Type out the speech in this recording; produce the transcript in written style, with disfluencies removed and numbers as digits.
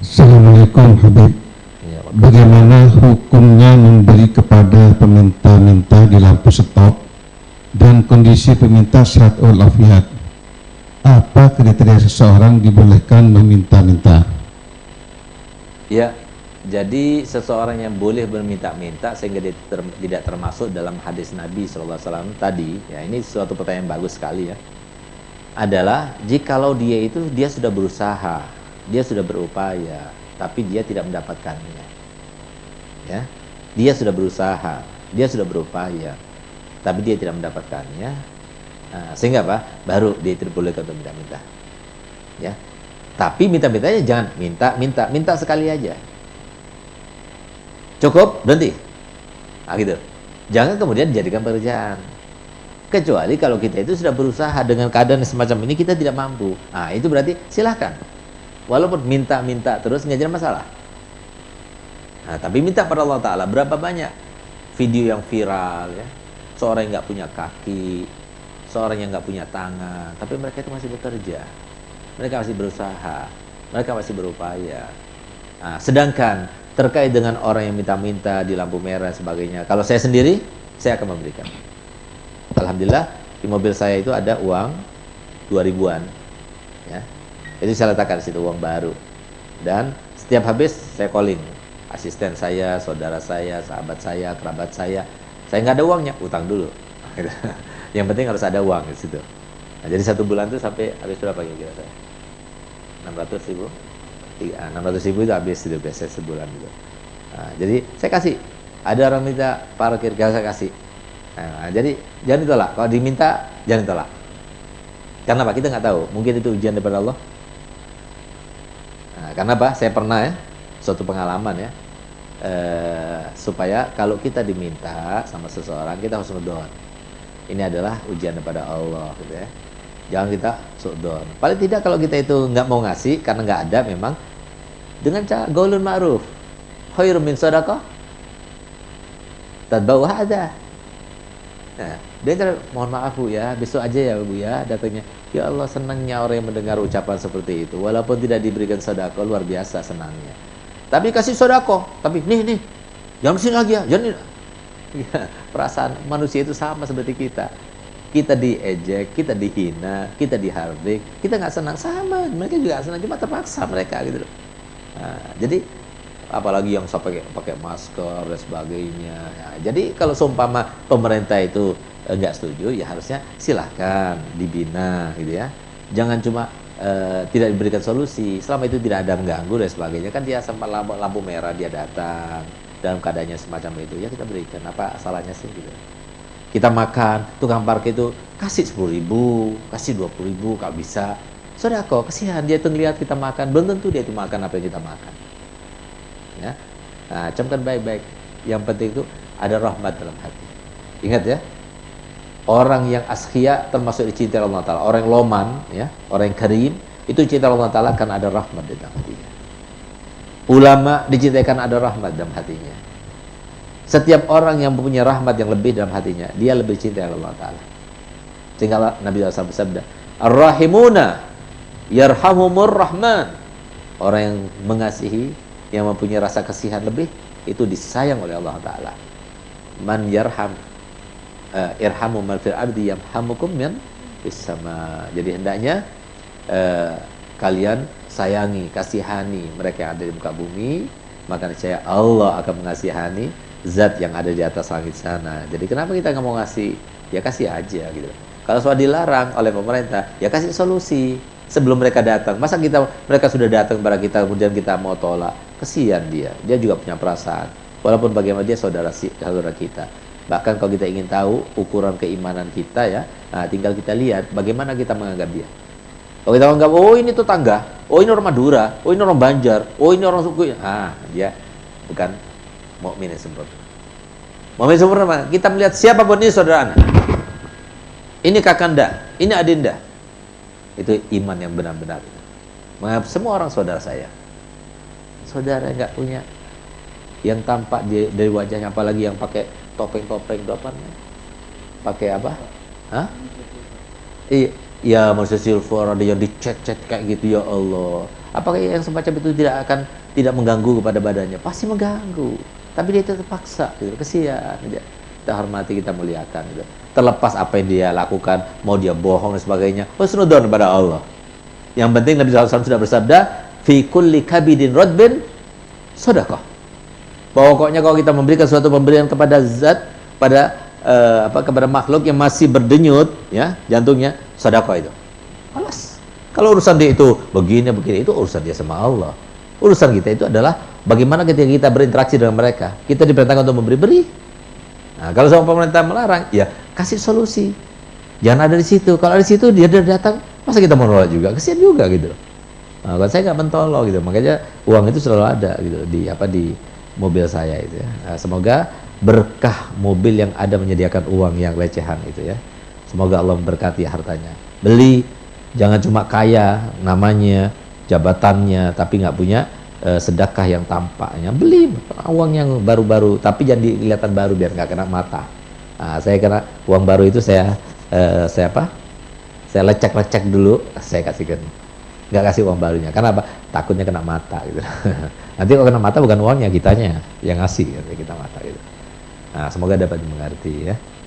Assalamualaikum Habib. Ya, Bagaimana hukumnya memberi kepada peminta-minta di lampu stop dan kondisi peminta sehat walafiat? Apa kriteria seseorang dibolehkan meminta-minta? ya, jadi seseorang yang boleh berminta-minta sehingga dia tidak termasuk dalam hadis Nabi SAW tadi, ya ini suatu pertanyaan bagus sekali ya. Adalah jikalau dia sudah berusaha, dia sudah berupaya, tapi dia tidak mendapatkannya. Ya, dia sudah berusaha, dia sudah berupaya, tapi dia tidak mendapatkannya. Nah, sehingga apa? Baru dia tidak boleh untuk minta-minta. Ya, tapi minta-mintanya jangan minta sekali aja. Cukup, berhenti. Nah, gitu. Jangan kemudian dijadikan pekerjaan. Kecuali kalau kita itu sudah berusaha dengan keadaan semacam ini kita tidak mampu. Nah, itu berarti silahkan. Walaupun minta-minta terus nggak jadi masalah. Nah, tapi minta pada Allah Ta'ala. Berapa banyak video yang viral ya, seorang yang nggak punya kaki, seorang yang nggak punya tangan, tapi mereka itu masih bekerja, mereka masih berusaha, mereka masih berupaya. Nah, sedangkan terkait dengan orang yang minta-minta di lampu merah dan sebagainya, kalau saya sendiri, saya akan memberikan. Alhamdulillah di mobil saya itu ada uang 2000-an ya. Itu saya letakkan di situ, uang baru. Dan setiap habis saya calling asisten saya, saudara saya, sahabat saya, kerabat saya. Saya nggak ada uangnya, utang dulu. Yang penting harus ada uang di situ. Nah, jadi 1 bulan itu sampai habis berapa kira-kira saya? 600.000. 600.000 itu habis itu biasanya sebulan gitu. Nah, jadi saya kasih. Ada orang minta parkir, saya kasih. Nah, jadi jangan ditolak. Kalau diminta jangan ditolak. Karena apa? Kita nggak tahu. Mungkin itu ujian daripada Allah. Nah, karena apa? Saya pernah ya, suatu pengalaman ya, supaya kalau kita diminta sama seseorang kita harus ngedon. Ini adalah ujian daripada Allah gitu ya. Jangan kita su'don. Paling tidak kalau kita itu nggak mau ngasih karena nggak ada memang, dengan cara qaulun ma'ruf khairum min shadaqah tatba'u hadza. Nah, dia cara, mohon maaf Bu ya, besok aja ya Bu ya datangnya. Ya Allah, senangnya orang yang mendengar ucapan seperti itu. Walaupun tidak diberikan sedekah, luar biasa senangnya. Tapi kasih sedekah, tapi nih, jangan kesini lagi ya, jangan. Ya, perasaan manusia itu sama seperti kita. Kita diejek, kita dihina, kita dihardik, kita nggak senang sama. Mereka juga nggak senang, cuma terpaksa mereka gitu loh. Nah, jadi apalagi yang sampai pakai masker dan sebagainya. Nah, jadi kalau seumpama pemerintah itu nggak setuju, ya harusnya silahkan dibina gitu ya. Jangan cuma tidak diberikan solusi. Selama itu tidak ada mengganggu dan sebagainya, kan dia sempat lampu merah dia datang dalam keadaannya semacam itu, ya kita berikan. Apa salahnya sih gitu. Kita makan, tukang parkir itu kasih 10.000, kasih 20.000 kalau bisa. Sedekah, kasihan dia tuh ngelihat kita makan, belum tentu dia itu makan apa yang kita makan. Ya. Nah, camkan baik-baik. Yang penting itu ada rahmat dalam hati. Ingat ya, orang yang askhia termasuk dicintai Allah Ta'ala. Orang yang loman, ya, orang yang karim, itu cinta Allah Ta'ala karena ada rahmat di dalam hatinya. Ulama dicintai karena ada rahmat dalam hatinya. Setiap orang yang mempunyai rahmat yang lebih dalam hatinya, dia lebih cinta Allah Ta'ala. Sehingga Nabi SAW bersabda, Ar-Rahimuna yarhamumur Rahman. Orang yang mengasihi, yang mempunyai rasa kasihan lebih, itu disayang oleh Allah Ta'ala. Man yarham irhamu man fil ardi yarhamukum man fis sama. Jadi hendaknya kalian sayangi, kasihani mereka yang ada di muka bumi, maka niscaya Allah akan mengasihani zat yang ada di atas langit sana. Jadi kenapa kita nggak mau ngasih? Ya kasih aja gitu. Kalau sudah dilarang oleh pemerintah, ya kasih solusi sebelum mereka datang. Masa mereka sudah datang kepada kita kemudian kita mau tolak? Kesian dia juga punya perasaan. Walaupun bagaimana dia saudara kita. Bahkan kalau kita ingin tahu ukuran keimanan kita ya, nah tinggal kita lihat bagaimana kita menganggap dia. Kalau kita menganggap, oh ini tetangga, oh ini orang Madura, oh ini orang Banjar, oh ini orang suku, dia bukan mukmin yang sempurna. Mukmin sempurna, kita melihat siapapun ini saudara anak, ini kakanda, ini adinda, itu iman yang benar-benar. Menganggap semua orang saudara saya. Saudara nggak punya yang tampak dari wajahnya, apalagi yang pakai topeng-topeng itu apa? Pakai apa? Iya, manusia silver ada yang dicet-cet kayak gitu, ya Allah. Apakah yang semacam itu tidak mengganggu kepada badannya? Pasti mengganggu. Tapi dia tetap paksa, gitu. Kesian. Gitu. Kita hormati, kita muliakan. Gitu. Terlepas apa yang dia lakukan, mau dia bohong dan sebagainya, husnudon kepada Allah. Yang penting Nabi SAW sudah bersabda, fi kulli kabidin rodbin sedekah. Pokoknya kalau kita memberikan suatu pemberian kepada zat, kepada makhluk yang masih berdenyut, ya jantungnya, sedekah itu. Alas. Kalau urusan dia itu begini, itu urusan dia sama Allah. Urusan kita itu adalah bagaimana ketika kita berinteraksi dengan mereka. Kita diperintahkan untuk memberi. Nah, kalau sama pemerintah melarang, ya kasih solusi. Jangan ada di situ. Kalau ada di situ dia datang, masa kita mau nolak juga? Kesian juga gitu. Nah, kalau saya nggak mentolong gitu, makanya uang itu selalu ada gitu di mobil saya itu ya. Nah, semoga berkah mobil yang ada menyediakan uang yang recehan itu ya. Semoga Allah memberkati hartanya. Beli, jangan cuma kaya namanya, jabatannya, tapi nggak punya sedekah yang tampaknya. Beli uang yang baru-baru, tapi jangan kelihatan baru biar nggak kena mata. Nah, saya kena uang baru itu saya lecek-lecek dulu, saya kasihkan. Nggak kasih uang barunya, karena apa? Takutnya kena mata gitu. Nanti kalau kena mata bukan uangnya, kitanya yang ngasih, kita mata gitu. Nah, semoga dapat dimengerti ya.